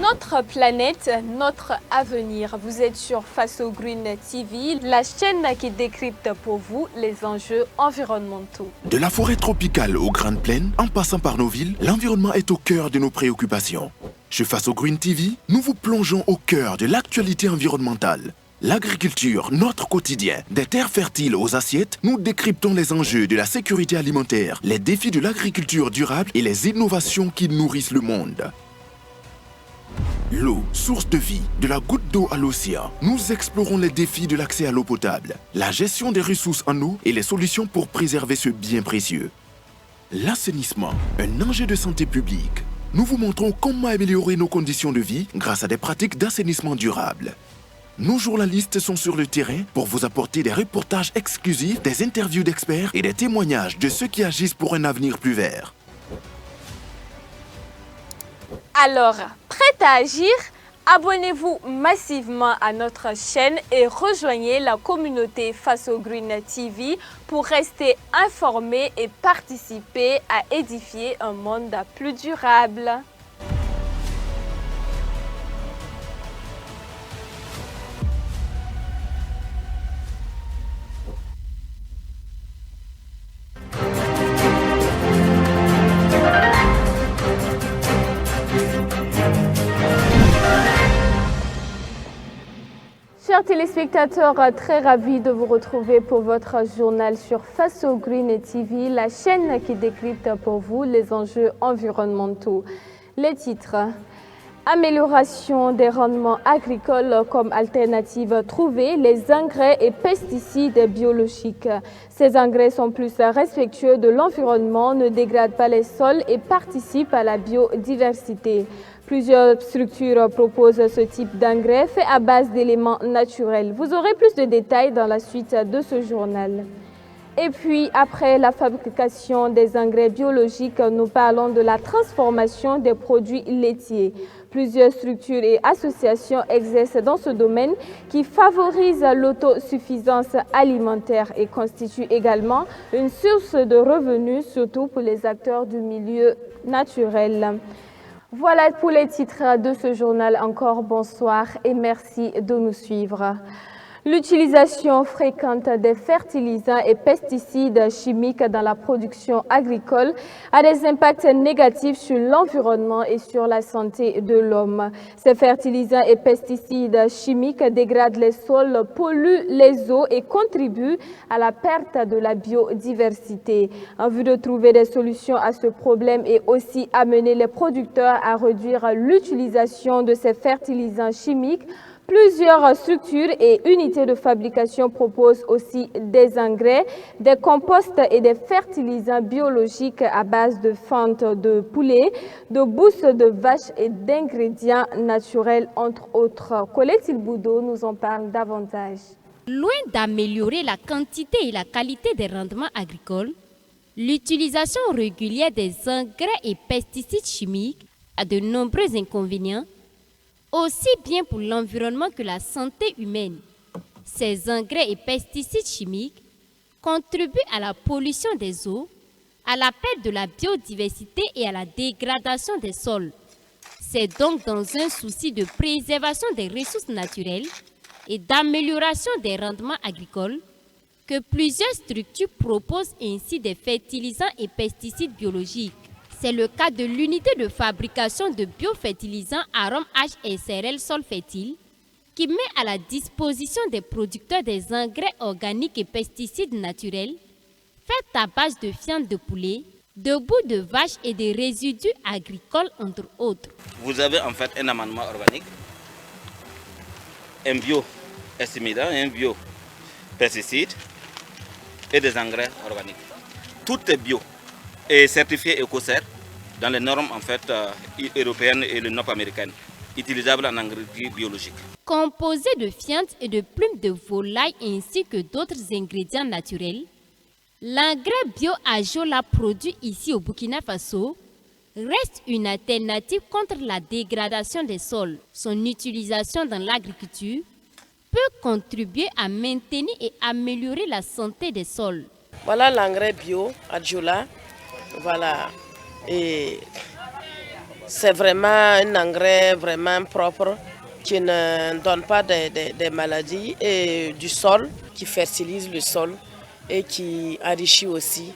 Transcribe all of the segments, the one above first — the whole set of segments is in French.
Notre planète, notre avenir. Vous êtes sur Faso Green TV, la chaîne qui décrypte pour vous les enjeux environnementaux. De la forêt tropicale aux grandes plaines, en passant par nos villes, l'environnement est au cœur de nos préoccupations. Chez Faso Green TV, nous vous plongeons au cœur de l'actualité environnementale. L'agriculture, notre quotidien. Des terres fertiles aux assiettes, nous décryptons les enjeux de la sécurité alimentaire, les défis de l'agriculture durable et les innovations qui nourrissent le monde. L'eau, source de vie, de la goutte d'eau à l'océan. Nous explorons les défis de l'accès à l'eau potable, la gestion des ressources en eau et les solutions pour préserver ce bien précieux. L'assainissement, un enjeu de santé publique. Nous vous montrons comment améliorer nos conditions de vie grâce à des pratiques d'assainissement durable. Nos journalistes sont sur le terrain pour vous apporter des reportages exclusifs, des interviews d'experts et des témoignages de ceux qui agissent pour un avenir plus vert. Alors, prêt à agir? Abonnez-vous massivement à notre chaîne et rejoignez la communauté Faso Green TV pour rester informé et participer à édifier un monde plus durable. Chers téléspectateurs, très ravis de vous retrouver pour votre journal sur Faso Green TV, la chaîne qui décrypte pour vous les enjeux environnementaux. Les titres: amélioration des rendements agricoles comme alternative trouvée, les engrais et pesticides biologiques. Ces engrais sont plus respectueux de l'environnement, ne dégradent pas les sols et participent à la biodiversité. Plusieurs structures proposent ce type d'engrais fait à base d'éléments naturels. Vous aurez plus de détails dans la suite de ce journal. Et puis, après la fabrication des engrais biologiques, nous parlons de la transformation des produits laitiers. Plusieurs structures et associations exercent dans ce domaine qui favorise l'autosuffisance alimentaire et constitue également une source de revenus, surtout pour les acteurs du milieu naturel. Voilà pour les titres de ce journal. Encore bonsoir et merci de nous suivre. L'utilisation fréquente des fertilisants et pesticides chimiques dans la production agricole a des impacts négatifs sur l'environnement et sur la santé de l'homme. Ces fertilisants et pesticides chimiques dégradent les sols, polluent les eaux et contribuent à la perte de la biodiversité. En vue de trouver des solutions à ce problème et aussi amener les producteurs à réduire l'utilisation de ces fertilisants chimiques, plusieurs structures et unités de fabrication proposent aussi des engrais, des composts et des fertilisants biologiques à base de fentes de poulet, de bousses de vache et d'ingrédients naturels, entre autres. Colette Ilboudo nous en parle davantage. Loin d'améliorer la quantité et la qualité des rendements agricoles, l'utilisation régulière des engrais et pesticides chimiques a de nombreux inconvénients, aussi bien pour l'environnement que la santé humaine. Ces engrais et pesticides chimiques contribuent à la pollution des eaux, à la perte de la biodiversité et à la dégradation des sols. C'est donc dans un souci de préservation des ressources naturelles et d'amélioration des rendements agricoles que plusieurs structures proposent ainsi des fertilisants et pesticides biologiques. C'est le cas de l'unité de fabrication de biofertilisants Arôme HSRL Sol Fertile qui met à la disposition des producteurs des engrais organiques et pesticides naturels faits à base de fientes de poulet, de boue de vache et de résidus agricoles, entre autres. Vous avez en fait un amendement organique, un bio-estimidant, un bio-pesticide et des engrais organiques. Tout est bio et certifié EcoCert dans les normes en fait européennes et nord-américaines, utilisables en agriculture biologique. Composé de fientes et de plumes de volaille ainsi que d'autres ingrédients naturels, l'engrais bio-Ajola produit ici au Burkina Faso reste une alternative contre la dégradation des sols. Son utilisation dans l'agriculture peut contribuer à maintenir et améliorer la santé des sols. Voilà l'engrais bio Ajola. Voilà. Et C'est vraiment un engrais vraiment propre qui ne donne pas des maladies et du sol, qui fertilise le sol et qui enrichit aussi.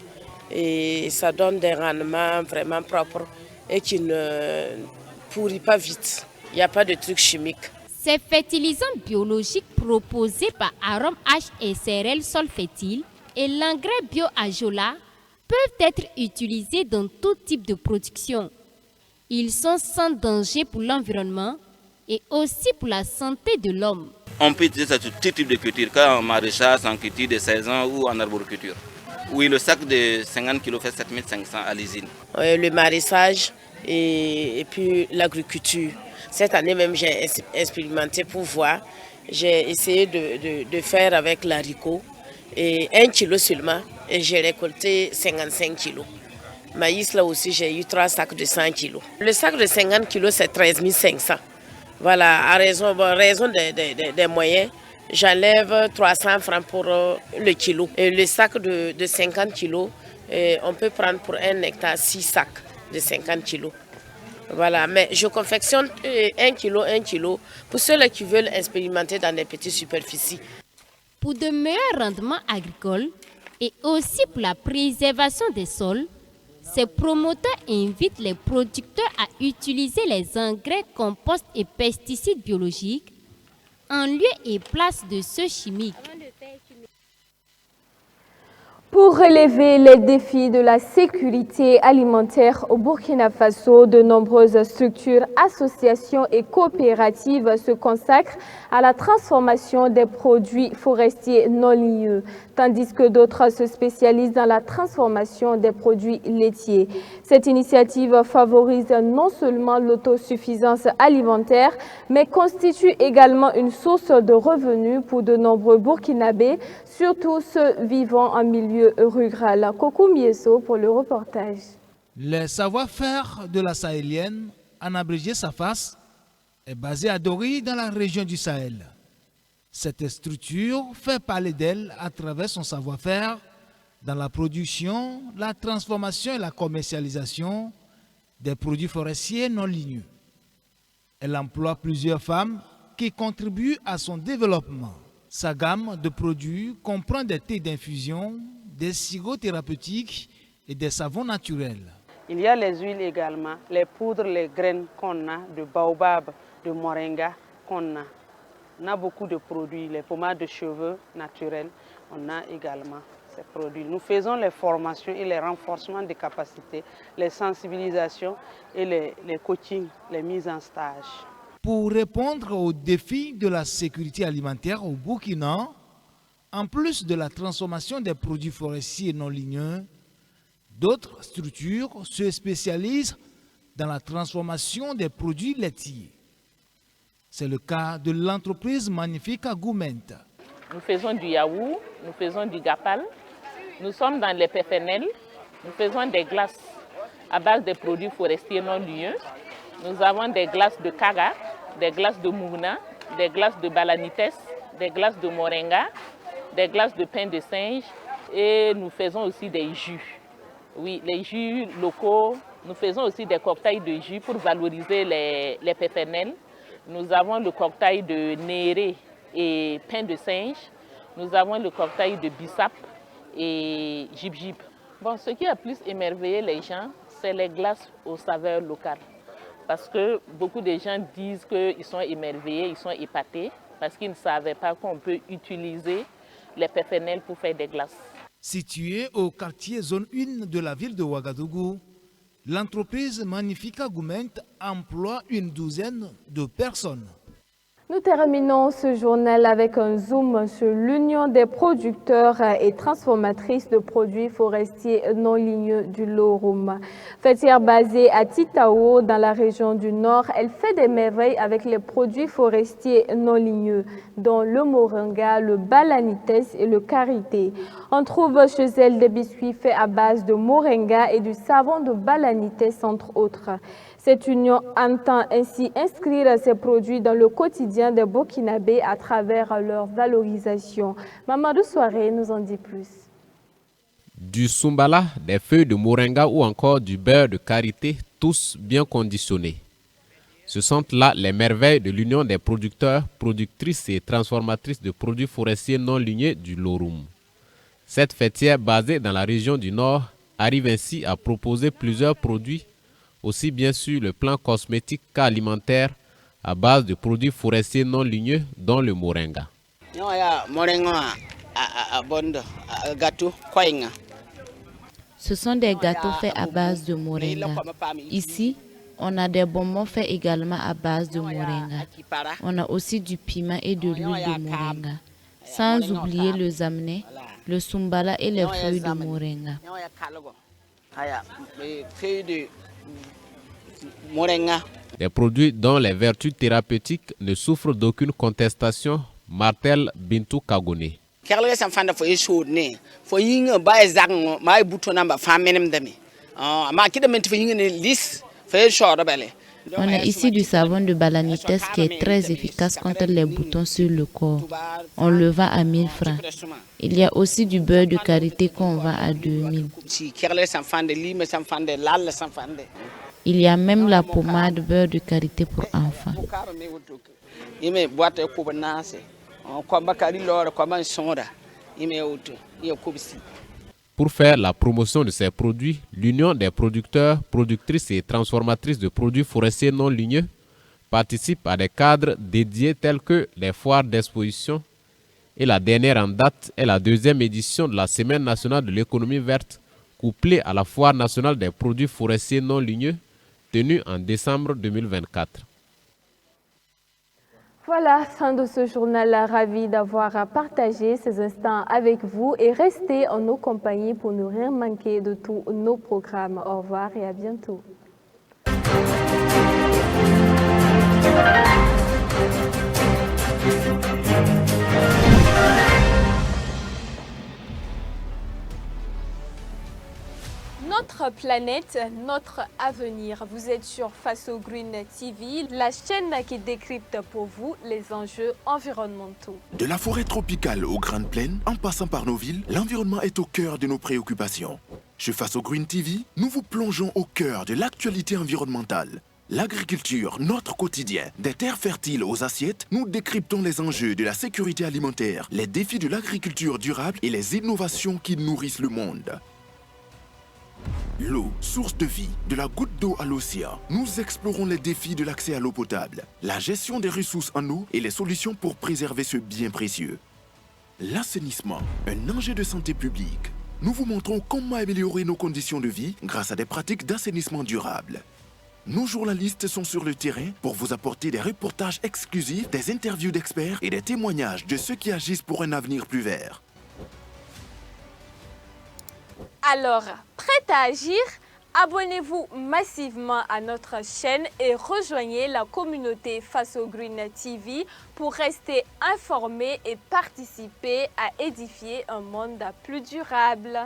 Et ça donne des rendements vraiment propres et qui ne pourrit pas vite. Il n'y a pas de trucs chimiques. Ces fertilisants biologiques proposés par Arôme H et CRL Sol Fertile et l'engrais bio-Ajola peuvent être utilisés dans tout type de production. Ils sont sans danger pour l'environnement et aussi pour la santé de l'homme. On peut utiliser ça sur tout type de culture, en maraîchage, en culture de saison ou en arboriculture. Oui, le sac de 50 kg fait 7500 à l'usine. Le maraîchage et puis l'agriculture. Cette année même, j'ai expérimenté pour voir. J'ai essayé de faire avec l'haricot et 1 kg seulement et j'ai récolté 55 kg. Maïs, là aussi, j'ai eu 3 sacs de 100 kg. Le sac de 50 kg, c'est 13 500. Voilà, à raison des moyens, j'enlève 300 francs pour le kilo. Et le sac de 50 kg, on peut prendre pour 1 hectare 6 sacs de 50 kg. Voilà, mais je confectionne 1 kg pour ceux qui veulent expérimenter dans des petites superficies. Pour de meilleurs rendements agricoles et aussi pour la préservation des sols, ces promoteurs invitent les producteurs à utiliser les engrais, compost et pesticides biologiques en lieu et place de ceux chimiques. Pour relever les défis de la sécurité alimentaire au Burkina Faso, de nombreuses structures, associations et coopératives se consacrent à la transformation des produits forestiers non ligneux, tandis que d'autres se spécialisent dans la transformation des produits laitiers. Cette initiative favorise non seulement l'autosuffisance alimentaire, mais constitue également une source de revenus pour de nombreux Burkinabés, surtout ceux vivant en milieu rural. Kokou Mieso pour le reportage. Le savoir-faire de la Sahélienne, en abrégé SAFAS, est basé à Dori dans la région du Sahel. Cette structure fait parler d'elle à travers son savoir-faire dans la production, la transformation et la commercialisation des produits forestiers non ligneux. Elle emploie plusieurs femmes qui contribuent à son développement. Sa gamme de produits comprend des thés d'infusion, des sirops thérapeutiques et des savons naturels. Il y a les huiles également, les poudres, les graines qu'on a, de baobab, de moringa qu'on a. On a beaucoup de produits, les pommades de cheveux naturelles, on a également ces produits. Nous faisons les formations et les renforcements des capacités, les sensibilisations et les coachings, les mises en stage. Pour répondre aux défis de la sécurité alimentaire au Burkina, en plus de la transformation des produits forestiers non ligneux, d'autres structures se spécialisent dans la transformation des produits laitiers. C'est le cas de l'entreprise magnifique à Goumenta. Nous faisons du yaourt, nous faisons du gapal, nous sommes dans les PFNL, nous faisons des glaces à base de produits forestiers non ligneux. Nous avons des glaces de kaga, des glaces de mouna, des glaces de balanites, des glaces de moringa, des glaces de pain de singe et nous faisons aussi des jus. Oui, les jus locaux, nous faisons aussi des cocktails de jus pour valoriser les PFNL. Nous avons le cocktail de néré et pain de singe. Nous avons le cocktail de bissap et jib-jib. Bon, ce qui a plus émerveillé les gens, c'est les glaces aux saveurs locales. Parce que beaucoup de gens disent qu'ils sont émerveillés, ils sont épatés, parce qu'ils ne savaient pas qu'on peut utiliser les PFNL pour faire des glaces. Située au quartier zone 1 de la ville de Ouagadougou, l'entreprise Magnifica Goumenta emploie une douzaine de personnes. Nous terminons ce journal avec un zoom sur l'Union des producteurs et transformatrices de produits forestiers non ligneux du Lorum. Fêtière basée à Titao, dans la région du Nord, elle fait des merveilles avec les produits forestiers non ligneux, dont le moringa, le balanites et le karité. On trouve chez elle des biscuits faits à base de moringa et du savon de balanites, entre autres. Cette union entend ainsi inscrire ces produits dans le quotidien des Burkinabés à travers leur valorisation. Mamadou Soirée nous en dit plus. Du sumbala, des feuilles de moringa ou encore du beurre de karité, tous bien conditionnés. Ce sont là les merveilles de l'Union des producteurs, productrices et transformatrices de produits forestiers non lignés du Lorum. Cette fêtière basée dans la région du Nord arrive ainsi à proposer plusieurs produits, aussi bien sur le plan cosmétique qu'alimentaire, à base de produits forestiers non ligneux, dont le moringa. Ce sont des gâteaux faits à base de moringa. Ici, on a des bonbons faits également à base de moringa. On a aussi du piment et de l'huile de moringa. Sans oublier le zamené, le sumbala et les feuilles de moringa. Des produits dont les vertus thérapeutiques ne souffrent d'aucune contestation, martèle Bintou Kagone. On a ici du savon de balanites qui est très efficace contre les boutons sur le corps. On le vend à 1000 francs. Il y a aussi du beurre de karité qu'on vend à 2000. Il y a même la pommade beurre de karité pour enfants. Pour faire la promotion de ces produits, l'Union des producteurs, productrices et transformatrices de produits forestiers non ligneux participe à des cadres dédiés tels que les foires d'exposition, et la dernière en date est la 2e édition de la Semaine nationale de l'économie verte, couplée à la Foire nationale des produits forestiers non ligneux, tenue en décembre 2024. Voilà, fin de ce journal. Ravi d'avoir partagé ces instants avec vous et restez en nos compagnies pour ne rien manquer de tous nos programmes. Au revoir et à bientôt. Notre planète, notre avenir. Vous êtes sur Faso Green TV, la chaîne qui décrypte pour vous les enjeux environnementaux. De la forêt tropicale aux grandes plaines, en passant par nos villes, l'environnement est au cœur de nos préoccupations. Chez Faso Green TV, nous vous plongeons au cœur de l'actualité environnementale. L'agriculture, notre quotidien. Des terres fertiles aux assiettes, nous décryptons les enjeux de la sécurité alimentaire, les défis de l'agriculture durable et les innovations qui nourrissent le monde. L'eau, source de vie, de la goutte d'eau à l'océan. Nous explorons les défis de l'accès à l'eau potable, la gestion des ressources en eau et les solutions pour préserver ce bien précieux. L'assainissement, un enjeu de santé publique. Nous vous montrons comment améliorer nos conditions de vie grâce à des pratiques d'assainissement durable. Nos journalistes sont sur le terrain pour vous apporter des reportages exclusifs, des interviews d'experts et des témoignages de ceux qui agissent pour un avenir plus vert. Alors, prêt à agir? Abonnez-vous massivement à notre chaîne et rejoignez la communauté Faso Green TV pour rester informé et participer à édifier un monde plus durable.